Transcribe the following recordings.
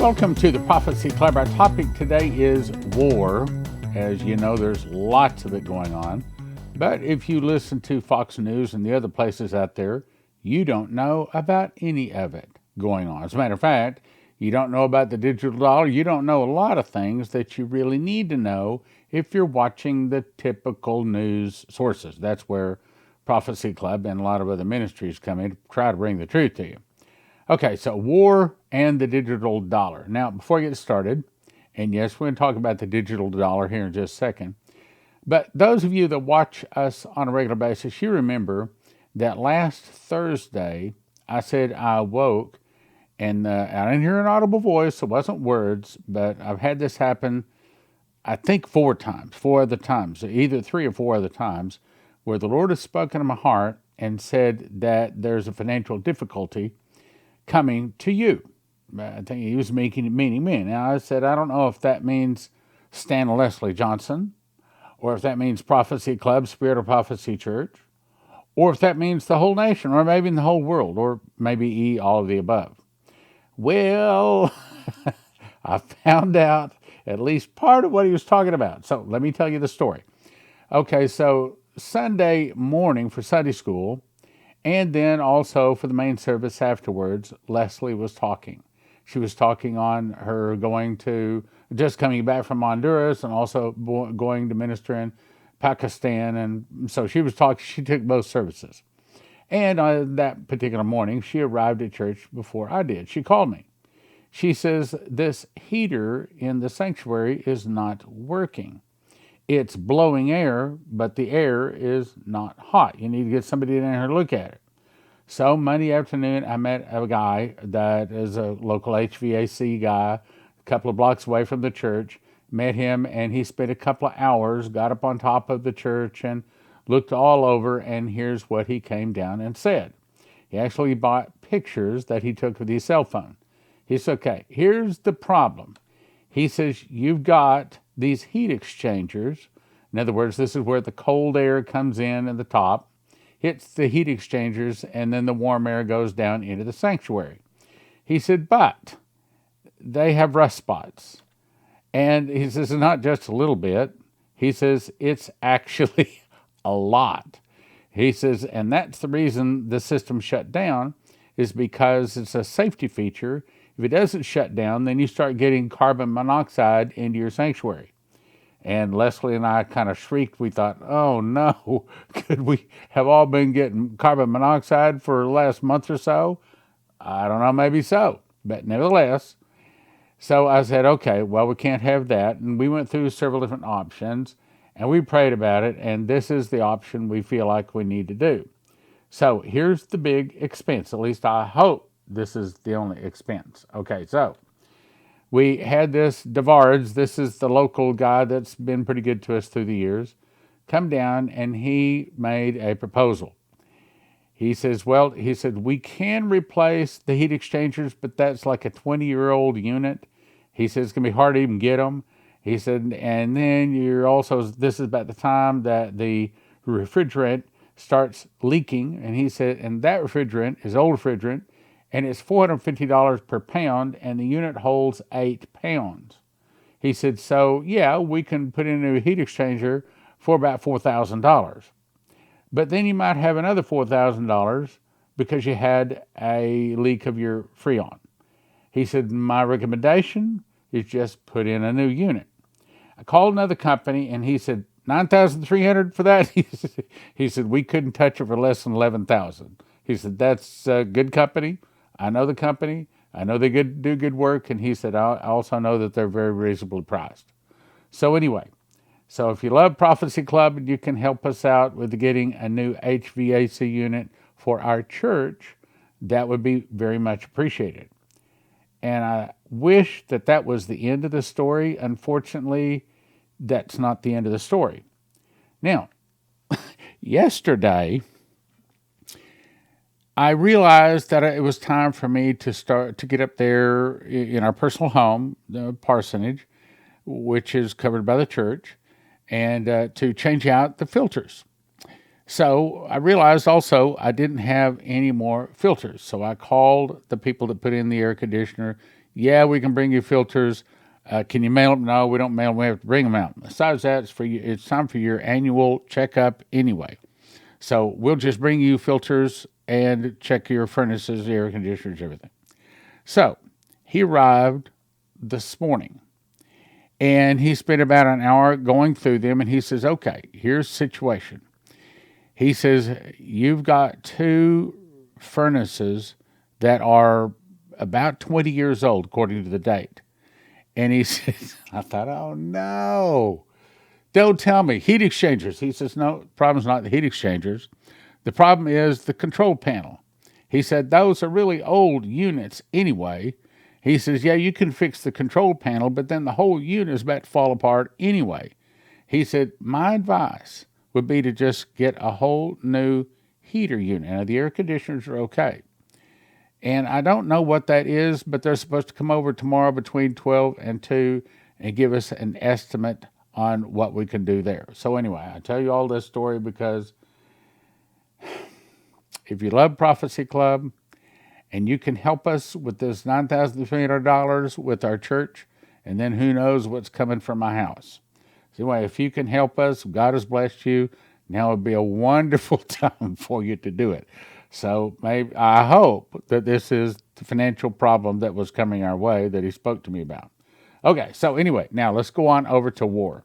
Welcome to the Prophecy Club. Our topic today is war. As you know, there's lots of it going on. But if you listen to Fox News and the other places out there, you don't know about any of it going on. As a matter of fact, you don't know about the digital dollar. You don't know a lot of things that you really need to know if you're watching the typical news sources. That's where Prophecy Club and a lot of other ministries come in to try to bring the truth to you. Okay, so war and the digital dollar. Now, before I get started, and yes, we're going to talk about the digital dollar here in just a second, but those of you that watch us on a regular basis, you remember that last Thursday, I said I awoke, and I didn't hear an audible voice, it wasn't words, but I've had this happen, I think four other times, either 3 or 4 other times, where the Lord has spoken to my heart and said that there's a financial difficulty coming to you. I think he was meaning me. Now I said, I don't know if that means Stan and Leslie Johnson, or if that means Prophecy Club, Spirit of Prophecy Church, or if that means the whole nation, or maybe in the whole world, or maybe all of the above. Well, I found out at least part of what he was talking about. So let me tell you the story. Okay, so Sunday morning for Sunday school, and then also for the main service afterwards, Leslie was talking. She was talking on her just coming back from Honduras and also going to minister in Pakistan. And so she took both services. And on that particular morning, she arrived at church before I did. She called me. She says, this heater in the sanctuary is not working. It's blowing air, but the air is not hot. You need to get somebody in here to look at it. So Monday afternoon, I met a guy that is a local HVAC guy, a couple of blocks away from the church. Met him, and he spent a couple of hours, got up on top of the church and looked all over, and here's what he came down and said. He actually bought pictures that he took with his cell phone. He said, okay, here's the problem. He says, you've got these heat exchangers. In other words, this is where the cold air comes in at the top, hits the heat exchangers, and then the warm air goes down into the sanctuary. He said, but they have rust spots. And he says, it's not just a little bit. He says, it's actually a lot. He says, and that's the reason the system shut down, is because it's a safety feature. If it doesn't shut down, then you start getting carbon monoxide into your sanctuary. And Leslie and I kind of shrieked. We thought, oh no, could we have all been getting carbon monoxide for the last month or so? I don't know, maybe so. But nevertheless, so I said, okay, well, we can't have that. And we went through several different options, and we prayed about it, and this is the option we feel like we need to do. So here's the big expense. At least I hope this is the only expense. Okay, so we had this DeVards, this is the local guy that's been pretty good to us through the years, come down, and he made a proposal. He says, we can replace the heat exchangers, but that's like a 20-year-old unit. He says it's going to be hard to even get them. He said, and then this is about the time that the refrigerant starts leaking. And he said, and that refrigerant is old refrigerant, and it's $450 per pound, and the unit holds 8 pounds. He said, so yeah, we can put in a heat exchanger for about $4,000. But then you might have another $4,000 because you had a leak of your Freon. He said, my recommendation is just put in a new unit. I called another company, and he said, $9,300 for that? He said, we couldn't touch it for less than $11,000. He said, that's a good company. I know the company. I know they do good work. And he said, I also know that they're very reasonably priced. So anyway, so if you love Prophecy Club, you can help us out with getting a new HVAC unit for our church. That would be very much appreciated. And I wish that was the end of the story. Unfortunately, that's not the end of the story. Now, yesterday, I realized that it was time for me to get up there in our personal home, the parsonage, which is covered by the church, and to change out the filters. So I realized also I didn't have any more filters. So I called the people that put in the air conditioner, Yeah, we can bring you filters. Can you mail them? No, we don't mail them. We have to bring them out. Besides that, it's time for your annual checkup anyway. So we'll just bring you filters and check your furnaces, air conditioners, everything. So he arrived this morning and he spent about an hour going through them. And he says, okay, here's the situation. He says, you've got two furnaces that are about 20 years old, according to the date. And he says, I thought, oh no, don't tell me. Heat exchangers. He says, no, the problem's not the heat exchangers. The problem is the control panel. He said, those are really old units anyway. He says, yeah, you can fix the control panel, but then the whole unit is about to fall apart anyway. He said, my advice would be to just get a whole new heater unit. Now, the air conditioners are okay. And I don't know what that is, but they're supposed to come over tomorrow between 12 and 2 and give us an estimate on what we can do there. So anyway, I tell you all this story because if you love Prophecy Club and you can help us with this $9,300 with our church, and then who knows what's coming from my house. So anyway, if you can help us, God has blessed you. Now would be a wonderful time for you to do it. So maybe I hope that this is the financial problem that was coming our way that he spoke to me about. Okay, so anyway, now let's go on over to war.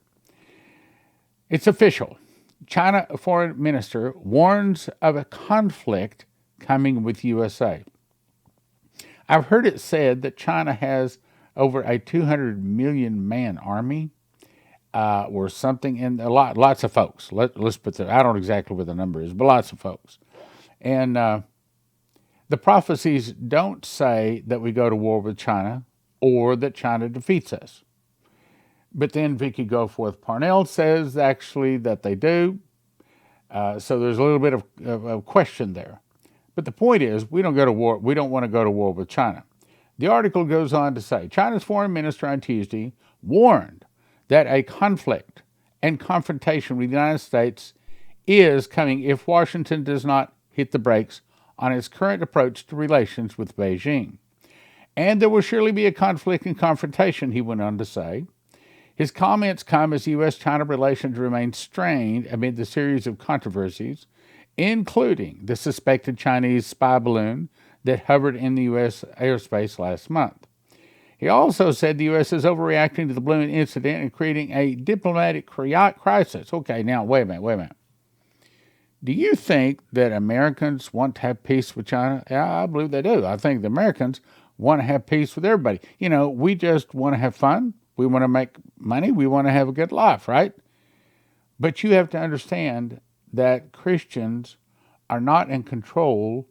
It's official. China foreign minister warns of a conflict coming with USA. I've heard it said that China has over a 200 million man army. Or something, and lots of folks. Let's put that. I don't know exactly what the number is, but lots of folks. And the prophecies don't say that we go to war with China or that China defeats us. But then Vicky Goforth Parnell says actually that they do. So there's a little bit of question there. But the point is, we don't go to war. We don't want to go to war with China. The article goes on to say China's foreign minister on Tuesday warned that a conflict and confrontation with the United States is coming if Washington does not hit the brakes on its current approach to relations with Beijing. And there will surely be a conflict and confrontation, he went on to say. His comments come as U.S.-China relations remain strained amid the series of controversies, including the suspected Chinese spy balloon that hovered in the U.S. airspace last month. He also said the U.S. is overreacting to the balloon incident and creating a diplomatic crisis. Okay, now, wait a minute. Do you think that Americans want to have peace with China? Yeah, I believe they do. I think the Americans want to have peace with everybody. You know, we just want to have fun. We want to make money. We want to have a good life, right? But you have to understand that Christians are not in control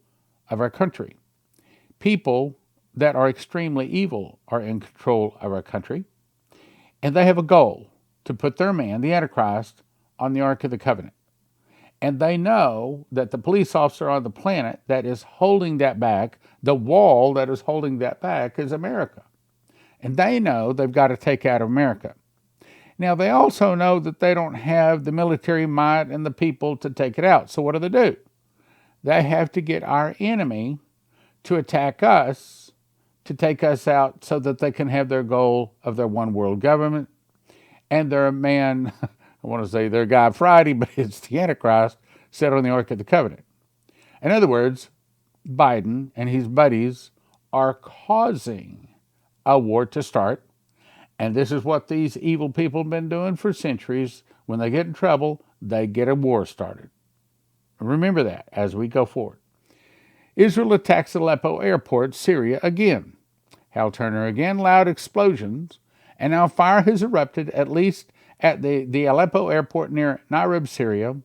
of our country. People that are extremely evil are in control of our country, and they have a goal to put their man, the Antichrist, on the Ark of the Covenant. And they know that the police officer on the planet that is holding that back, the wall that is holding that back, is America. And they know they've got to take out America. Now, they also know that they don't have the military might and the people to take it out. So what do? They have to get our enemy to attack us, to take us out so that they can have their goal of their one world government and their man, I want to say their God Friday, but it's the Antichrist, set on the Ark of the Covenant. In other words, Biden and his buddies are causing a war to start. And this is what these evil people have been doing for centuries. When they get in trouble, they get a war started. Remember that as we go forward. Israel attacks Aleppo airport, Syria again. Hal Turner again, loud explosions, and now fire has erupted at least at the Aleppo airport near Naireb, Syria.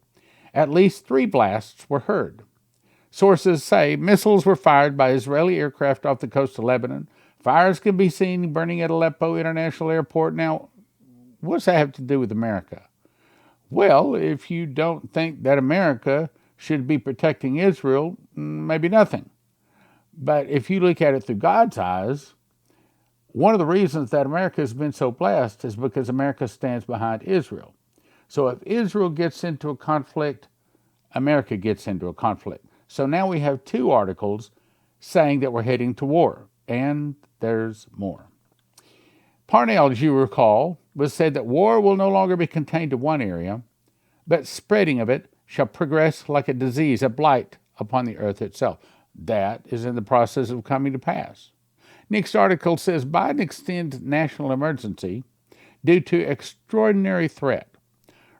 At least 3 blasts were heard. Sources say missiles were fired by Israeli aircraft off the coast of Lebanon. Fires can be seen burning at Aleppo International Airport. Now, what's that have to do with America? Well, if you don't think that America should be protecting Israel, maybe nothing. But if you look at it through God's eyes, one of the reasons that America has been so blessed is because America stands behind Israel. So if Israel gets into a conflict, America gets into a conflict. So now we have 2 articles saying that we're heading to war. And there's more. Parnell, as you recall, was said that war will no longer be contained to one area, but spreading of it shall progress like a disease, a blight upon the earth itself. That is in the process of coming to pass. Next article says Biden extends national emergency due to extraordinary threat.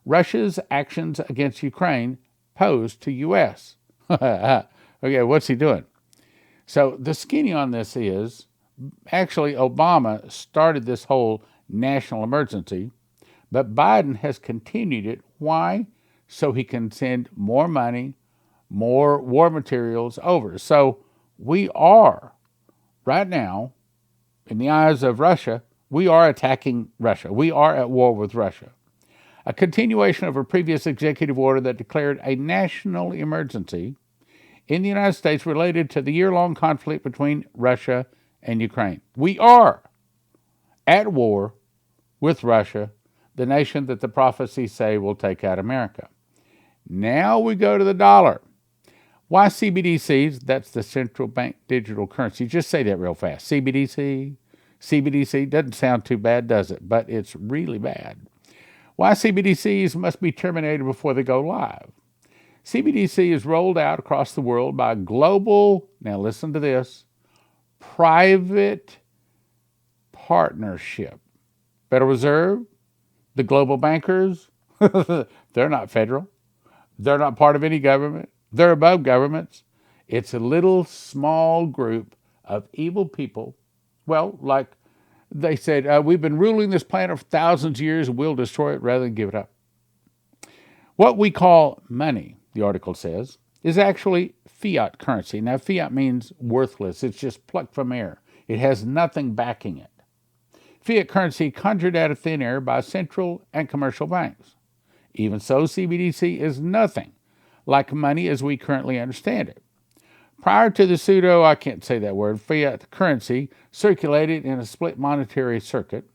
Russia's actions against Ukraine pose to U.S. Okay, what's he doing? So the skinny on this is, actually Obama started this whole national emergency, but Biden has continued it. Why? So he can send more money, more war materials over. So we are, right now, in the eyes of Russia, we are attacking Russia. We are at war with Russia. A continuation of a previous executive order that declared a national emergency in the United States related to the year-long conflict between Russia and Ukraine. We are at war with Russia, the nation that the prophecies say will take out America. Now we go to the dollar. Why CBDCs? That's the central bank digital currency. Just say that real fast. CBDC. CBDC doesn't sound too bad, does it? But it's really bad. Why CBDCs must be terminated before they go live. CBDC is rolled out across the world by a global, now listen to this, private partnership. Federal Reserve, the global bankers, they're not federal. They're not part of any government. They're above governments. It's a little small group of evil people. Well, like they said, we've been ruling this planet for thousands of years, and we'll destroy it rather than give it up. What we call money, the article says, is actually fiat currency. Now, fiat means worthless. It's just plucked from air. It has nothing backing it. Fiat currency conjured out of thin air by central and commercial banks. Even so, CBDC is nothing like money as we currently understand it. Prior to the I can't say that word, fiat currency circulated in a split monetary circuit,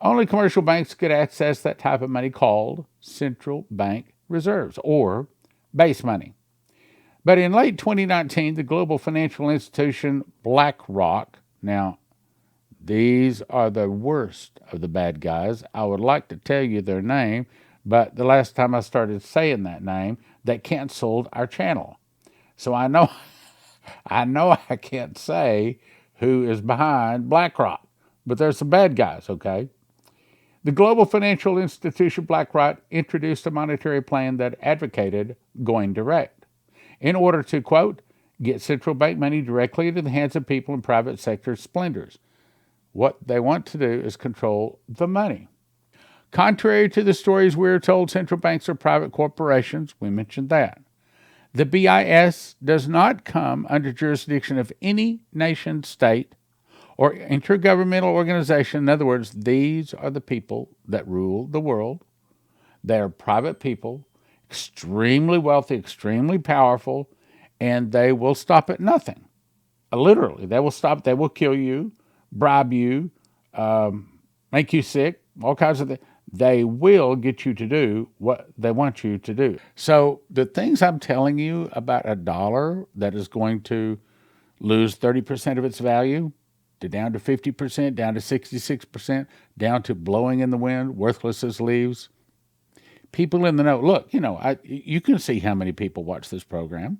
only commercial banks could access that type of money called central bank reserves, or base money. But in late 2019, the global financial institution BlackRock, now these are the worst of the bad guys. I would like to tell you their name, but the last time I started saying that name, they canceled our channel. So I know I can't say who is behind BlackRock, but there's some bad guys, okay? The global financial institution BlackRock introduced a monetary plan that advocated going direct in order to, quote, get central bank money directly into the hands of people in private sector splendors. What they want to do is control the money. Contrary to the stories we are told, central banks are private corporations. We mentioned that. The BIS does not come under jurisdiction of any nation, state, or intergovernmental organization. In other words, these are the people that rule the world. They are private people, extremely wealthy, extremely powerful, and they will stop at nothing. Literally, they will stop. They will kill you, bribe you, make you sick, all kinds of things. They will get you to do what they want you to do. So the things I'm telling you about a dollar that is going to lose 30% of its value, to down to 50%, down to 66%, down to blowing in the wind, worthless as leaves. People in the know, look, you can see how many people watch this program.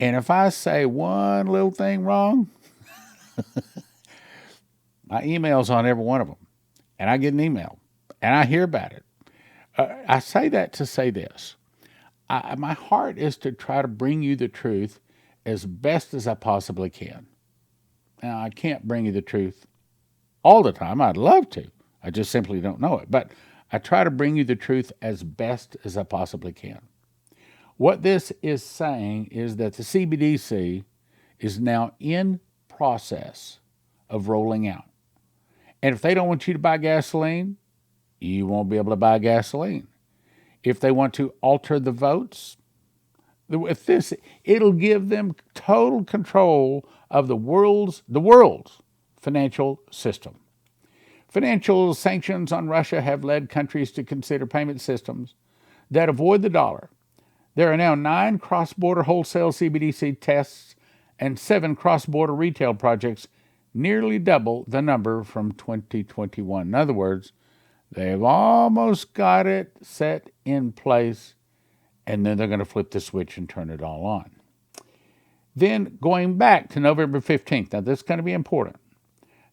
And if I say one little thing wrong, my email's on every one of them. And I get an email. And I hear about it. I say that to say this. My heart is to try to bring you the truth as best as I possibly can. Now, I can't bring you the truth all the time. I'd love to. I just simply don't know it. But I try to bring you the truth as best as I possibly can. What this is saying is that the CBDC is now in process of rolling out. And if they don't want you to buy gasoline, you won't be able to buy gasoline. If they want to alter the votes, with this, it'll give them total control of the world's financial system. Financial sanctions on Russia have led countries to consider payment systems that avoid the dollar. There are now 9 cross-border wholesale CBDC tests and 7 cross-border retail projects, nearly double the number from 2021. In other words, they've almost got it set in place, and then they're going to flip the switch and turn it all on. Then going back to November 15th, now this is going to be important.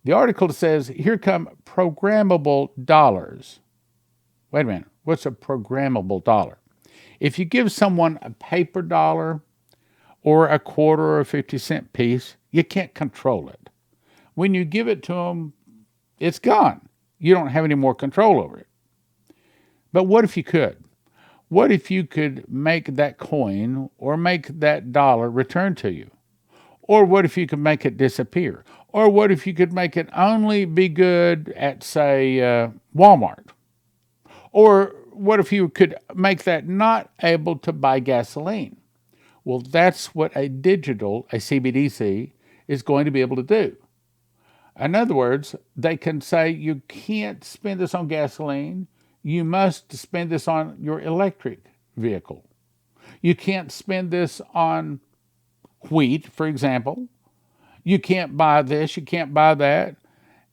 The article says, here come programmable dollars. Wait a minute, what's a programmable dollar? If you give someone a paper dollar or a quarter or a 50-cent piece, you can't control it. When you give it to them, it's gone. You don't have any more control over it. But what if you could? What if you could make that coin or make that dollar return to you? Or what if you could make it disappear? Or what if you could make it only be good at, say, Walmart? Or what if you could make that not able to buy gasoline? Well, that's what a CBDC, is going to be able to do. In other words, they can say you can't spend this on gasoline. You must spend this on your electric vehicle. You can't spend this on wheat, for example. You can't buy this, you can't buy that.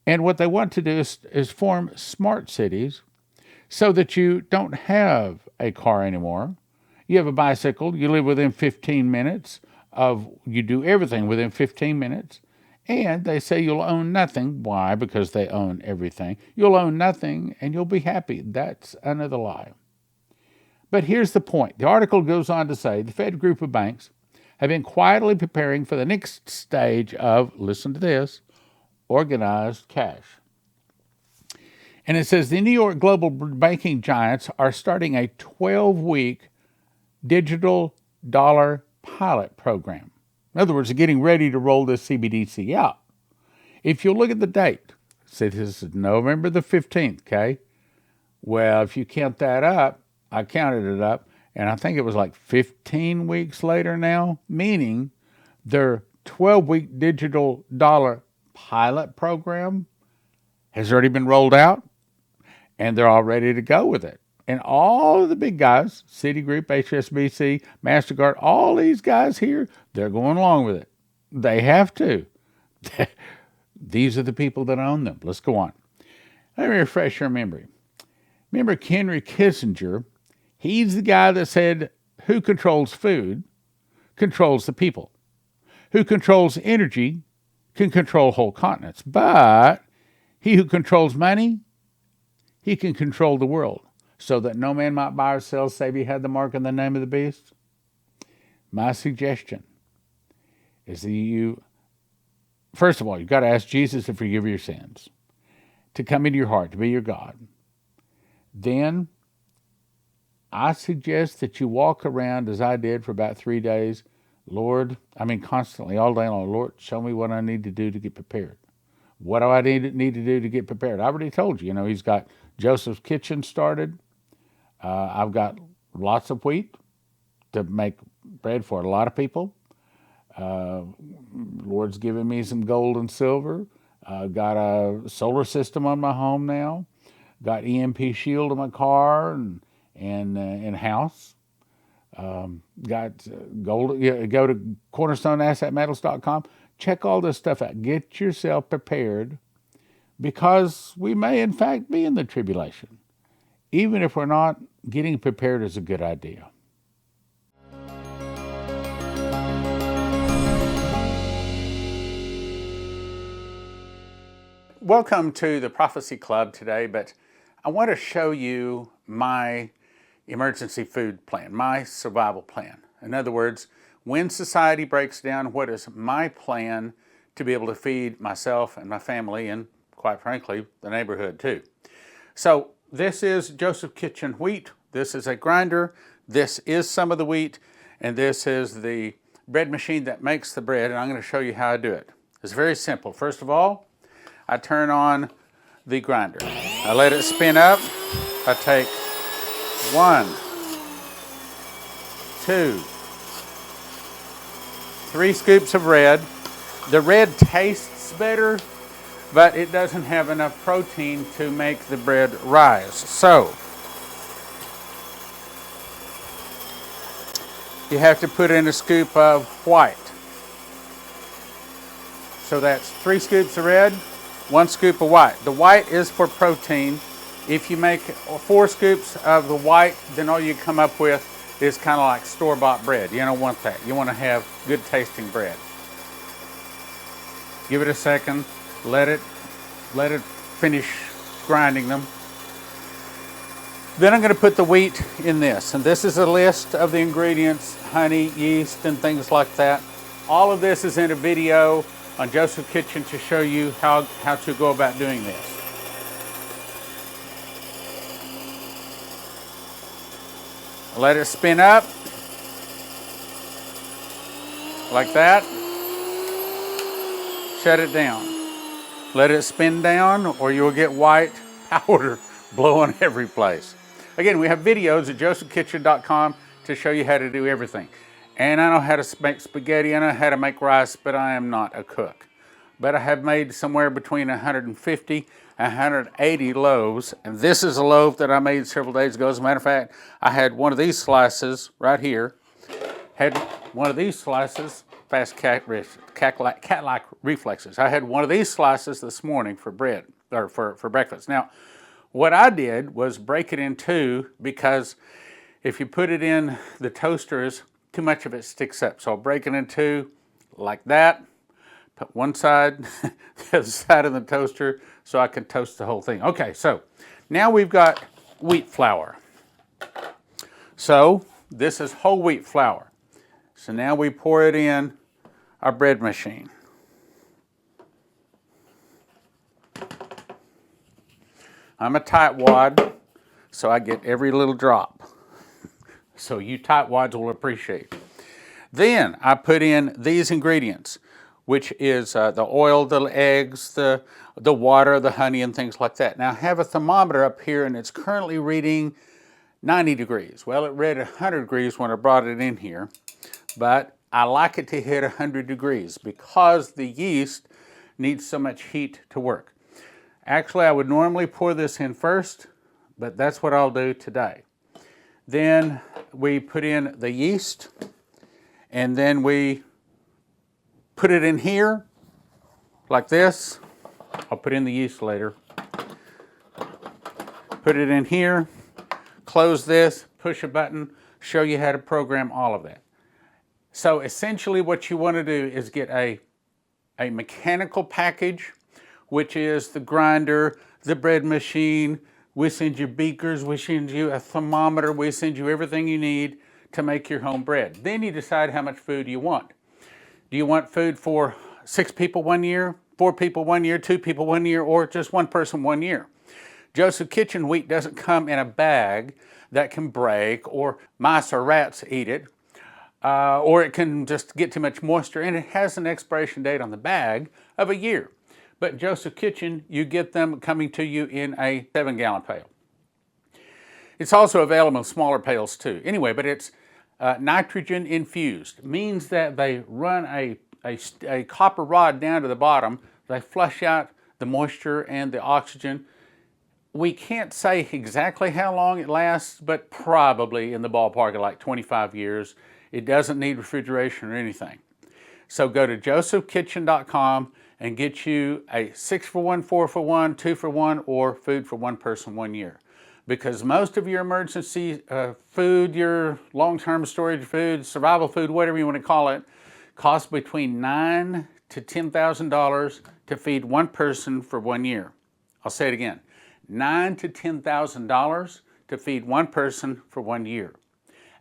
And what they want to do is form smart cities so that you don't have a car anymore. You have a bicycle, you live within 15 minutes you do everything within 15 minutes. And they say you'll own nothing. Why? Because they own everything. You'll own nothing and you'll be happy. That's another lie. But here's the point. The article goes on to say the Fed group of banks have been quietly preparing for the next stage of, listen to this, organized cash. And it says the New York global banking giants are starting a 12-week digital dollar pilot program. In other words, they're getting ready to roll this CBDC out. If you look at the date, say this is November the 15th, okay? Well, if you count that up, I counted it up, and I think it was like 15 weeks later now, meaning their 12-week digital dollar pilot program has already been rolled out, and they're all ready to go with it. And all of the big guys, Citigroup, HSBC, MasterCard, all these guys here, they're going along with it. They have to. These are the people that own them. Let's go on. Let me refresh your memory. Remember Henry Kissinger? He's the guy that said, who controls food controls the people. Who controls energy can control whole continents. But he who controls money, he can control the world, so that no man might buy or sell save he had the mark in the name of the beast. My suggestion is that first of all, you've got to ask Jesus to forgive your sins, to come into your heart, to be your God. Then I suggest that you walk around as I did for about 3 days. Constantly, all day long, Lord, show me what I need to do to get prepared. What do I need to do to get prepared? I already told you, he's got Joseph's Kitchen started. I've got lots of wheat to make bread for a lot of people. Lord's given me some gold and silver. Got a solar system on my home now. Got EMP Shield in my car and in house. Got gold. Go to cornerstoneassetmetals.com. Check all this stuff out. Get yourself prepared, because we may in fact be in the tribulation. Even if we're not, getting prepared is a good idea. Welcome to the Prophecy Club today, but I want to show you my emergency food plan, my survival plan. In other words, when society breaks down, what is my plan to be able to feed myself and my family and, quite frankly, the neighborhood too. So this is Joseph Kitchen wheat. This is a grinder. This is some of the wheat. And this is the bread machine that makes the bread. And I'm going to show you how I do it. It's very simple. First of all, I turn on the grinder. I let it spin up. I take 1, 2, 3 scoops of red. The red tastes better, but it doesn't have enough protein to make the bread rise. So you have to put in a scoop of white. So that's 3 scoops of red, 1 scoop of white. The white is for protein. If you make 4 scoops of the white, then all you come up with is kind of like store-bought bread. You don't want that. You want to have good tasting bread. Give it a second, let it finish grinding them. Then I'm going to put the wheat in this, and this is a list of the ingredients, honey, yeast, and things like that. All of this is in a video on Joseph's Kitchen to show you how to go about doing this. Let it spin up, like that. Shut it down. Let it spin down or you'll get white powder blowing every place. Again, we have videos at josephkitchen.com to show you how to do everything. And I know how to make spaghetti, I know how to make rice, but I am not a cook. But I have made somewhere between 150 and 180 loaves. And this is a loaf that I made several days ago. As a matter of fact, I had one of these slices right here. Had one of these slices, fast cat-like reflexes. I had one of these slices this morning for bread, or for breakfast. Now, what I did was break it in 2 because if you put it in the toasters, too much of it sticks up. So I'll break it in 2 like that, put one side, the other side in the toaster so I can toast the whole thing. Okay, so now we've got wheat flour. So this is whole wheat flour. So now we pour it in our bread machine. I'm a tightwad, so I get every little drop. So you tightwads will appreciate. Then I put in these ingredients, which is the oil, the eggs, the water, the honey, and things like that. Now I have a thermometer up here, and it's currently reading 90 degrees. Well, it read 100 degrees when I brought it in here, but I like it to hit 100 degrees because the yeast needs so much heat to work. Actually, I would normally pour this in first, but that's what I'll do today. Then we put in the yeast, and then we put it in here, like this. I'll put in the yeast later. Put it in here, close this, push a button, show you how to program all of that. So essentially what you want to do is get a mechanical package, which is the grinder, the bread machine. We send you beakers, we send you a thermometer, we send you everything you need to make your home bread. Then you decide how much food you want. Do you want food for 6 people 1 year, 4 people 1 year, 2 people 1 year, or just 1 person 1 year? Joseph's Kitchen wheat doesn't come in a bag that can break, or mice or rats eat it, or it can just get too much moisture, and it has an expiration date on the bag of 1 year. But Joseph's Kitchen, you get them coming to you in a 7-gallon pail. It's also available in smaller pails too. Anyway, but it's nitrogen infused. Means that they run a copper rod down to the bottom. They flush out the moisture and the oxygen. We can't say exactly how long it lasts, but probably in the ballpark of like 25 years. It doesn't need refrigeration or anything. So go to josephkitchen.com and get you a 6-for-1, 4-for-1, 2-for-1, or food for 1 person 1 year. Because most of your emergency food, your long-term storage food, survival food, whatever you want to call it, costs between $9,000 to $10,000 to feed 1 person for 1 year. I'll say it again, $9,000 to $10,000 to feed 1 person for 1 year.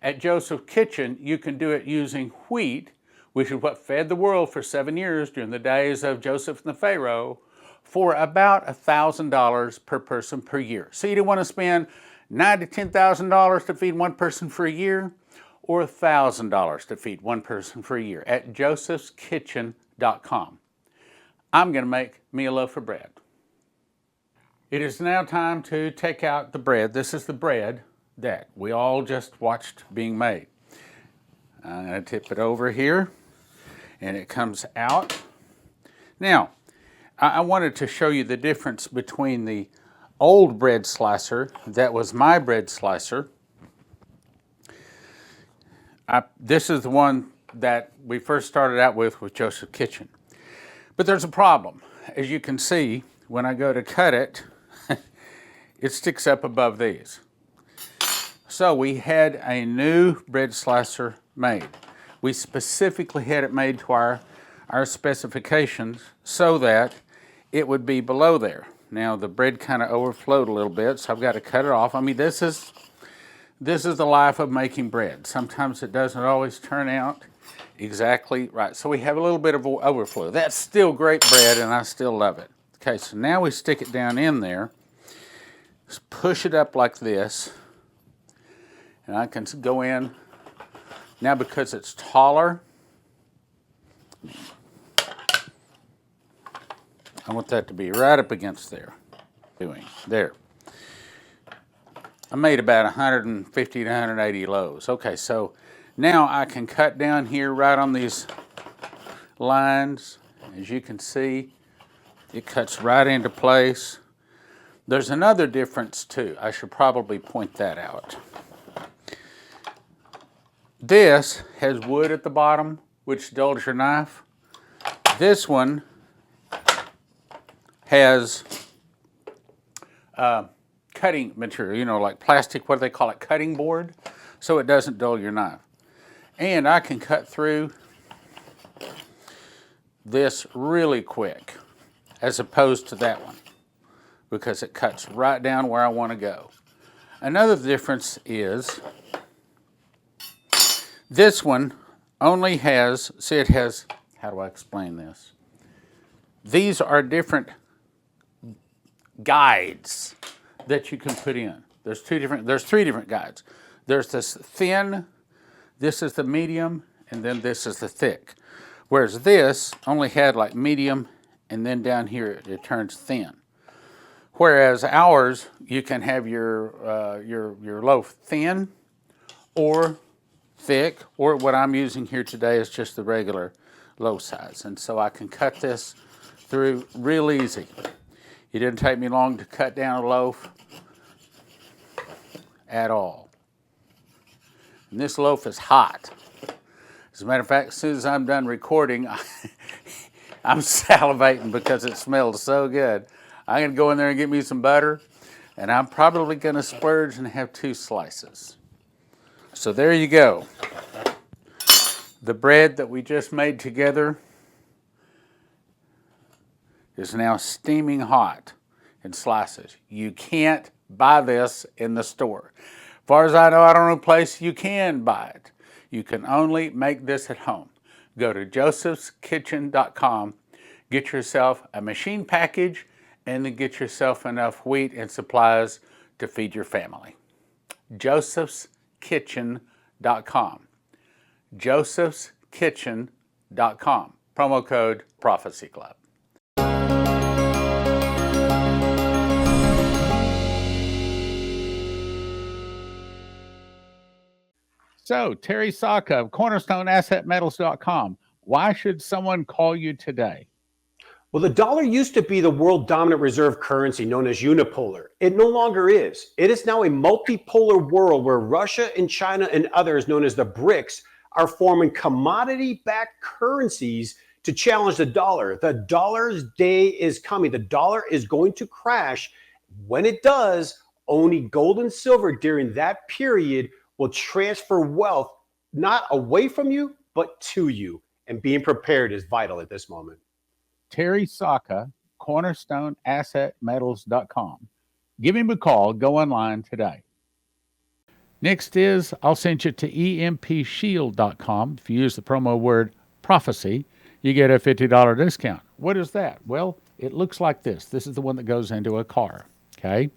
At Joseph's Kitchen, you can do it using wheat, which is what fed the world for 7 years during the days of Joseph and the Pharaoh, for about $1,000 per person per year. So you don't want to spend $9,000 to $10,000 to feed 1 person for a year, or $1,000 to feed 1 person for a year at josephskitchen.com. I'm going to make me a loaf of bread. It is now time to take out the bread. This is the bread that we all just watched being made. I'm going to tip it over here, and it comes out. Now, I wanted to show you the difference between the old bread slicer that was my bread slicer. This is the one that we first started out with Joseph's Kitchen. But there's a problem. As you can see, when I go to cut it, it sticks up above these. So we had a new bread slicer made. We specifically had it made to our specifications so that it would be below there. Now the bread kind of overflowed a little bit, so I've got to cut it off. I mean, this is the life of making bread. Sometimes it doesn't always turn out exactly right. So we have a little bit of overflow. That's still great bread, and I still love it. Okay, so now we stick it down in there. Just push it up like this. And I can go in. Now because it's taller, I want that to be right up against there. There. I made about 150 to 180 loaves. Okay, so now I can cut down here right on these lines. As you can see, it cuts right into place. There's another difference too. I should probably point that out. This has wood at the bottom, which dulls your knife. This one has cutting material, like plastic, what do they call it, cutting board, so it doesn't dull your knife. And I can cut through this really quick, as opposed to that one, because it cuts right down where I want to go. Another difference is this one only has, see it has, how do I explain this? These are different guides that you can put in. There's three different guides. There's this thin, this is the medium, and then this is the thick. Whereas this only had like medium, and then down here it turns thin. Whereas ours, you can have your loaf thin or thick, or what I'm using here today is just the regular loaf size. And so I can cut this through real easy. It didn't take me long to cut down a loaf at all. And this loaf is hot. As a matter of fact, as soon as I'm done recording, I'm salivating because it smells so good. I'm going to go in there and get me some butter, and I'm probably going to splurge and have 2 slices. So there you go. The bread that we just made together is now steaming hot in slices. You can't buy this in the store. As far as I know, I don't know a place you can buy it. You can only make this at home. Go to josephskitchen.com, get yourself a machine package, and then get yourself enough wheat and supplies to feed your family. josephskitchen.com. josephskitchen.com. Promo code Prophecy Club. So, Terry Saka of CornerstoneAssetMetals.com. Why should someone call you today? Well, the dollar used to be the world dominant reserve currency known as unipolar. It no longer is. It is now a multipolar world where Russia and China and others known as the BRICS are forming commodity-backed currencies to challenge the dollar. The dollar's day is coming. The dollar is going to crash. When it does, only gold and silver during that period will transfer wealth not away from you, but to you. And being prepared is vital at this moment. Terry Saka, CornerstoneAssetMetals.com. Give him a call. Go online today. Next is, I'll send you to EMPShield.com. If you use the promo word prophecy, you get a $50 discount. What is that? Well, it looks like this. This is the one that goes into a car, okay?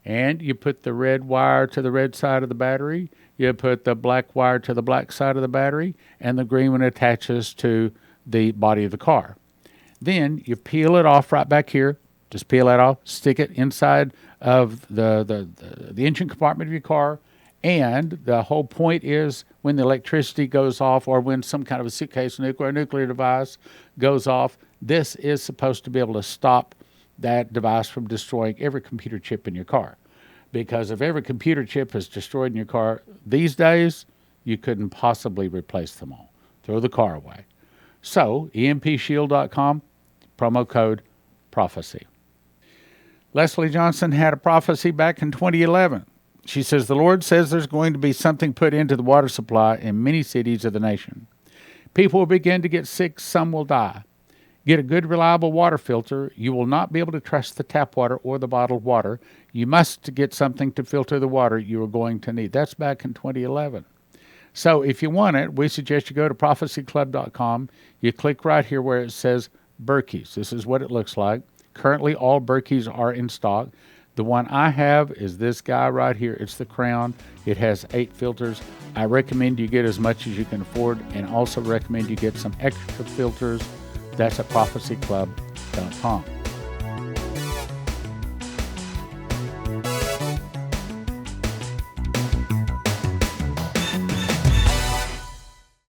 And you put the red wire to the red side of the battery, you put the black wire to the black side of the battery, and the green one attaches to the body of the car. Then you peel it off right back here. Just peel that off, stick it inside of the engine compartment of your car. And the whole point is when the electricity goes off or when some kind of a suitcase nuclear device goes off, this is supposed to be able to stop that device from destroying every computer chip in your car. Because if every computer chip is destroyed in your car these days, you couldn't possibly replace them all. Throw the car away. So, EMPShield.com, promo code prophecy. Leslie Johnson had a prophecy back in 2011. She says, the Lord says there's going to be something put into the water supply in many cities of the nation. People will begin to get sick, some will die. Get a good, reliable water filter. You will not be able to trust the tap water or the bottled water. You must get something to filter the water you are going to need. That's back in 2011. So if you want it, we suggest you go to prophecyclub.com. You click right here where it says Berkeys. This is what it looks like. Currently, all Berkeys are in stock. The one I have is this guy right here. It's the Crown. It has 8 filters. I recommend you get as much as you can afford, and also recommend you get some extra filters. That's at prophecyclub.com.